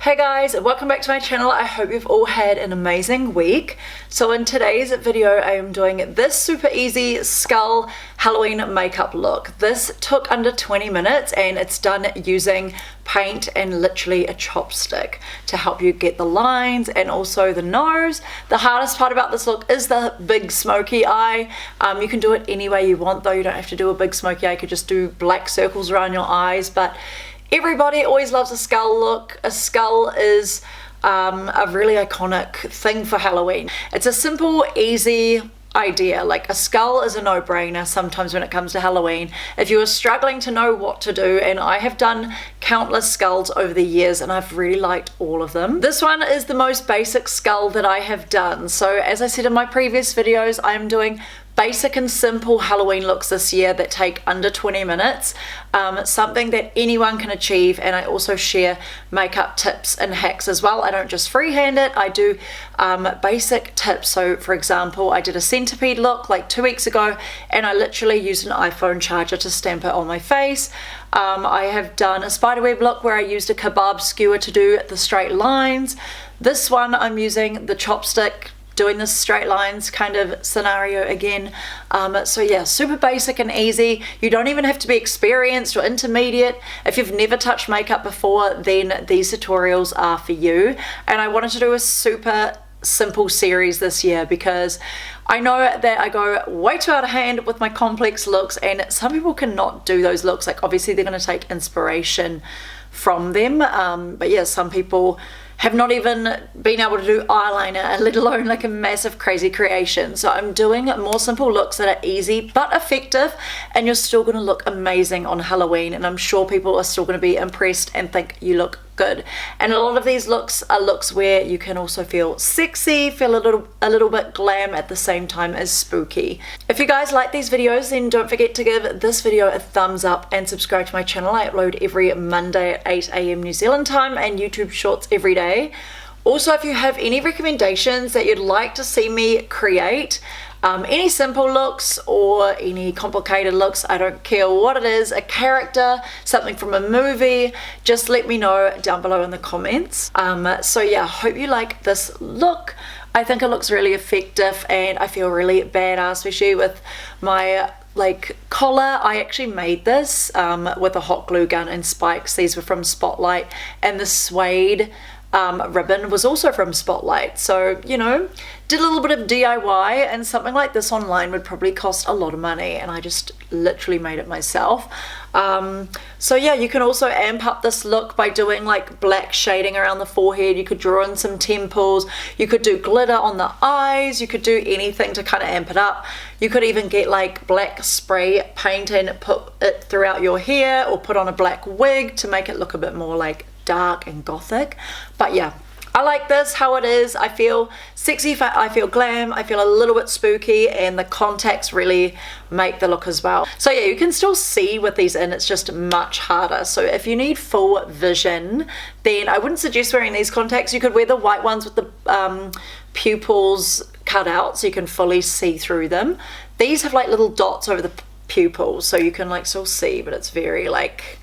Hey guys, welcome back to my channel. I hope you've all had an amazing week. So in today's video, I am doing this super easy skull Halloween makeup look. This took under 20 minutes and it's done using paint and literally a chopstick to help you get the lines and also the nose. The hardest part about this look is the big smoky eye. You can do it any way you want though. You don't have to do a big smoky eye. You could just do black circles around your eyes, but everybody always loves a skull look. A skull is a really iconic thing for Halloween. It's a simple, easy idea. Like a skull is a no-brainer sometimes when it comes to Halloween. If you are struggling to know what to do, and I have done countless skulls over the years and I've really liked all of them. This one is the most basic skull that I have done. So as I said in my previous videos, I am doing basic and simple Halloween looks this year that take under 20 minutes, something that anyone can achieve. And I also share makeup tips and hacks as well. I don't just freehand it, I do basic tips. So for example, I did a centipede look like 2 weeks ago and I literally used an iPhone charger to stamp it on my face. I have done a spiderweb look where I used a kebab skewer to do the straight lines. This one I'm using the chopstick, doing the straight lines kind of scenario again. So yeah, super basic and easy. You don't even have to be experienced or intermediate. If you've never touched makeup before, then these tutorials are for you. And I wanted to do a super simple series this year because I know that I go way too out of hand with my complex looks, and some people cannot do those looks. Like obviously they're going to take inspiration from them, but yeah, some people have not even been able to do eyeliner, let alone like a massive crazy creation. So I'm doing more simple looks that are easy but effective, and you're still gonna look amazing on Halloween, and I'm sure people are still gonna be impressed and think you look good. And a lot of these looks are looks where you can also feel sexy, feel a little bit glam at the same time as spooky. If you guys like these videos, then don't forget to give this video a thumbs up and subscribe to my channel. I upload every Monday at 8 AM New Zealand time and YouTube shorts every day. Also, if you have any recommendations that you'd like to see me create, any simple looks or any complicated looks, I don't care what it is, a character, something from a movie, just let me know down below in the comments. So yeah, hope you like this look. I think it looks really effective and I feel really badass, especially with my like collar. I actually made this with a hot glue gun and spikes. These were from Spotlight, and the suede ribbon was also from Spotlight. So, you know, did a little bit of DIY, and something like this online would probably cost a lot of money, and I just literally made it myself. So yeah, you can also amp up this look by doing like black shading around the forehead. You could draw in some temples, you could do glitter on the eyes, you could do anything to kind of amp it up. You could even get like black spray paint and put it throughout your hair, or put on a black wig to make it look a bit more like dark and gothic. But yeah, I like this how it is. I feel sexy, I feel glam, I feel a little bit spooky, and the contacts really make the look as well. So yeah, you can still see with these in, it's just much harder. So if you need full vision, then I wouldn't suggest wearing these contacts. You could wear the white ones with the pupils cut out so you can fully see through them. These have like little dots over the pupils so you can like still see, but it's very like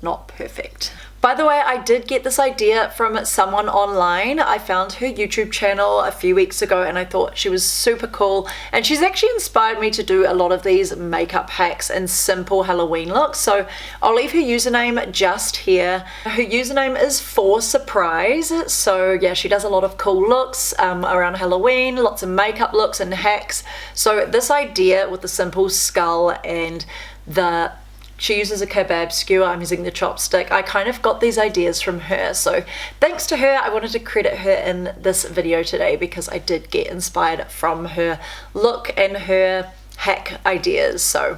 not perfect. By the way, I did get this idea from someone online. I found her YouTube channel a few weeks ago and I thought she was super cool, and she's actually inspired me to do a lot of these makeup hacks and simple Halloween looks. So I'll leave her username just here. Her username is For Surprise. So yeah, she does a lot of cool looks around Halloween, lots of makeup looks and hacks. So this idea with the simple skull and she uses a kebab skewer, I'm using the chopstick. I kind of got these ideas from her. So thanks to her, I wanted to credit her in this video today because I did get inspired from her look and her hack ideas. So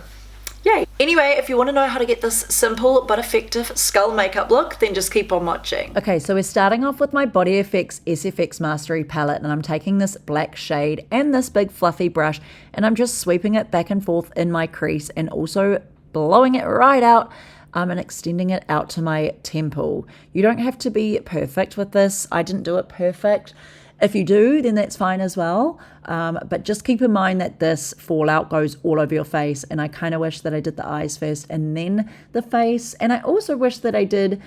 yay. Anyway, if you want to know how to get this simple but effective skull makeup look, then just keep on watching. Okay, so we're starting off with my Body FX SFX Mastery palette, and I'm taking this black shade and this big fluffy brush, and I'm just sweeping it back and forth in my crease and also blowing it right out and extending it out to my temple. You don't have to be perfect with this. I didn't do it perfect. If you do, then that's fine as well. But just keep in mind that this fallout goes all over your face. And I kind of wish that I did the eyes first and then the face. And I also wish that I did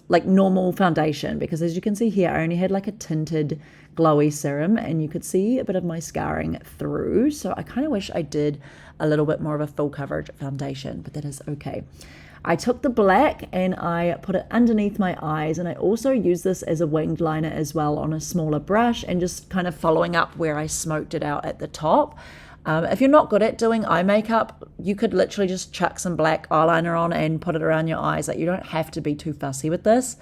like normal foundation, because as you can see here, I only had like a tinted glowy serum and you could see a bit of my scarring through. So I kind of wish I did a little bit more of a full coverage foundation, but that is okay. I took the black and I put it underneath my eyes, and I also use this as a winged liner as well on a smaller brush, and just kind of following up where I smoked it out at the top. If you're not good at doing eye makeup, you could literally just chuck some black eyeliner on and put it around your eyes. Like, you don't have to be too fussy with this.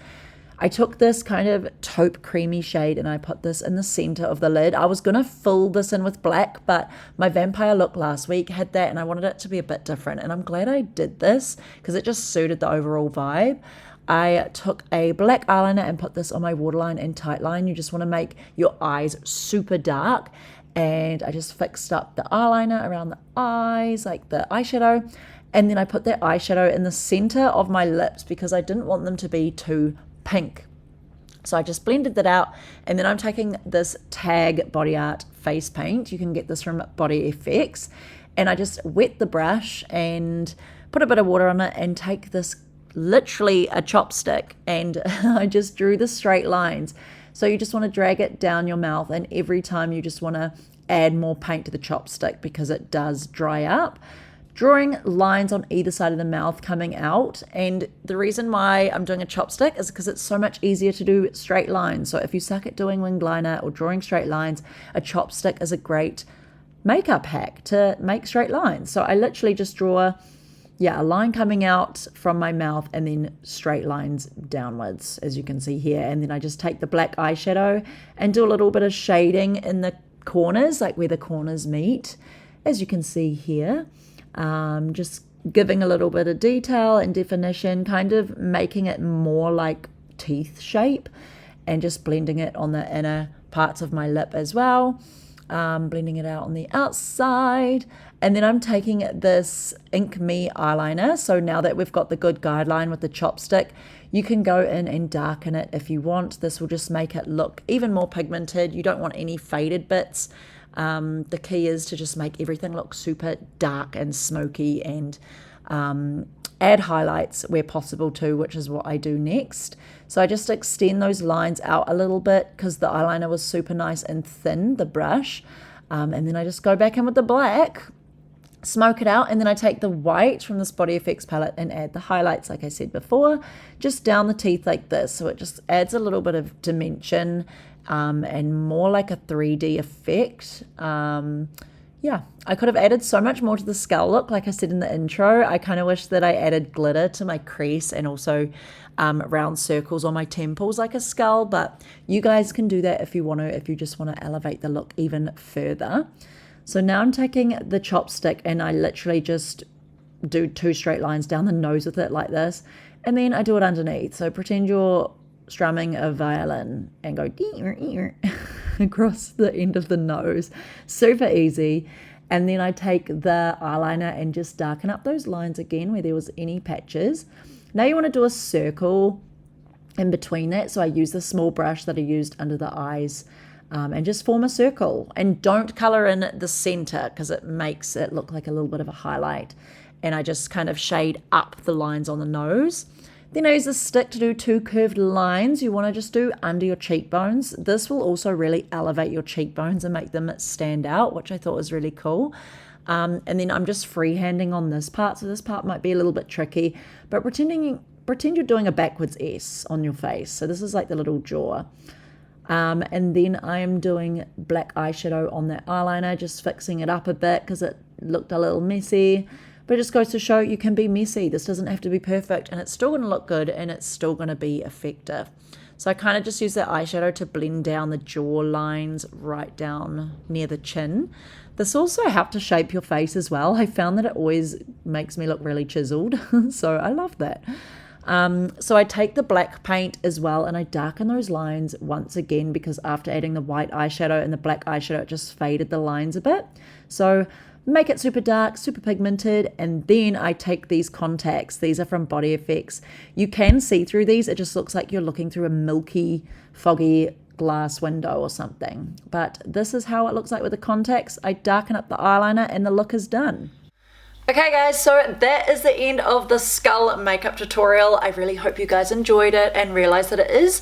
I took this kind of taupe creamy shade and I put this in the center of the lid. I was going to fill this in with black, but my vampire look last week had that and I wanted it to be a bit different. And I'm glad I did this because it just suited the overall vibe. I took a black eyeliner and put this on my waterline and tightline. You just want to make your eyes super dark. And I just fixed up the eyeliner around the eyes, like the eyeshadow. And then I put that eyeshadow in the center of my lips because I didn't want them to be too pink. So I just blended that out, and then I'm taking this Tag Body Art face paint. You can get this from Body FX, and I just wet the brush and put a bit of water on it and take this, literally a chopstick, and I just drew the straight lines. So you just want to drag it down your mouth, and every time you just want to add more paint to the chopstick because it does dry up. Drawing lines on either side of the mouth coming out, and the reason why I'm doing a chopstick is because it's so much easier to do straight lines. So if you suck at doing winged liner or drawing straight lines, a chopstick is a great makeup hack to make straight lines. So I literally just draw a line coming out from my mouth and then straight lines downwards, as you can see here. And then I just take the black eyeshadow and do a little bit of shading in the corners, like where the corners meet, as you can see here. Just giving a little bit of detail and definition, kind of making it more like teeth shape, and just blending it on the inner parts of my lip as well. Blending it out on the outside. And then I'm taking this Ink Me eyeliner. So now that we've got the good guideline with the chopstick, you can go in and darken it if you want. This will just make it look even more pigmented. You don't want any faded bits. The key is to just make everything look super dark and smoky, and add highlights where possible too, which is what I do next. So I just extend those lines out a little bit because the eyeliner was super nice and thin, the brush. And then I just go back in with the black, smoke it out, and then I take the white from this Body FX palette and add the highlights, like I said before, just down the teeth like this. So it just adds a little bit of dimension, and more like a 3D effect. I could have added so much more to the skull look. Like I said in the intro, I kind of wish that I added glitter to my crease and also round circles on my temples like a skull, but you guys can do that if you want to, if you just want to elevate the look even further. So now I'm taking the chopstick and I literally just do 2 straight lines down the nose with it like this, and then I do it underneath. So pretend you're strumming a violin and go across the end of the nose. Super easy. And then I take the eyeliner and just darken up those lines again where there was any patches. Now you want to do a circle in between that. So I use the small brush that I used under the eyes, and just form a circle. And don't color in the center because it makes it look like a little bit of a highlight. And I just kind of shade up the lines on the nose. Then I use a stick to do 2 curved lines. You want to just do under your cheekbones. This will also really elevate your cheekbones and make them stand out, which I thought was really cool. And then I'm just freehanding on this part. So this part might be a little bit tricky, but pretend you're doing a backwards S on your face. So this is like the little jaw. And then I am doing black eyeshadow on that eyeliner, just fixing it up a bit because it looked a little messy. But it just goes to show you can be messy. This doesn't have to be perfect, and it's still going to look good and it's still going to be effective. So I kind of just use that eyeshadow to blend down the jaw lines right down near the chin. This also helped to shape your face as well. I found that it always makes me look really chiseled, so I love that. So I take the black paint as well and I darken those lines once again because after adding the white eyeshadow and the black eyeshadow, it just faded the lines a bit. So make it super dark, super pigmented, and then I take these contacts. These are from Body FX. You can see through these. It just looks like you're looking through a milky, foggy glass window or something. But this is how it looks like with the contacts. I darken up the eyeliner and the look is done. Okay guys, so that is the end of the skull makeup tutorial. I really hope you guys enjoyed it and realized that it is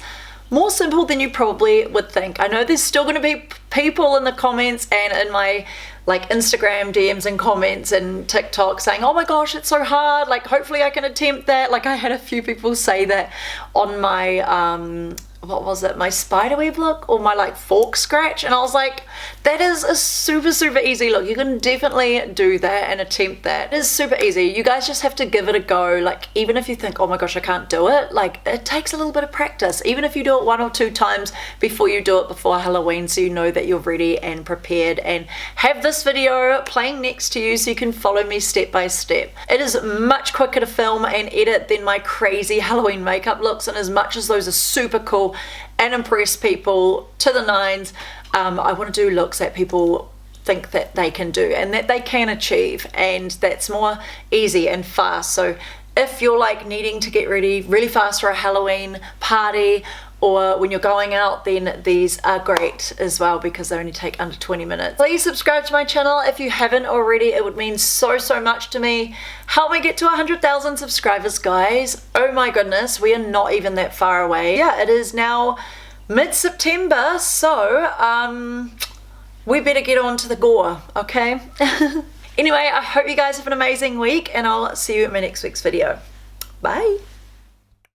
more simple than you probably would think. I know there's still going to be people in the comments and in my like Instagram DMs and comments and TikTok saying, oh my gosh, it's so hard, like hopefully I can attempt that. Like I had a few people say that on my what was it, my spiderweb look or my like fork scratch, and I was like, that is a super easy look. You can definitely do that and attempt that. It is super easy. You guys just have to give it a go. Like even if you think, oh my gosh, I can't do it, like it takes a little bit of practice. Even if you do it 1 or 2 times before you do it before Halloween, so you know that you're ready and prepared, and have this video playing next to you so you can follow me step by step. It is much quicker to film and edit than my crazy Halloween makeup looks, and as much as those are super cool and impress people to the nines, I want to do looks that people think that they can do and that they can achieve, and that's more easy and fast. So if you're like needing to get ready really fast for a Halloween party or when you're going out, then these are great as well because they only take under 20 minutes. Please subscribe to my channel if you haven't already. It would mean so much to me. Help me get to 100,000 subscribers, guys. Oh my goodness, we are not even that far away. Yeah, it is now mid-September, so we better get on to the gore, okay? Anyway, I hope you guys have an amazing week, and I'll see you in my next week's video. Bye.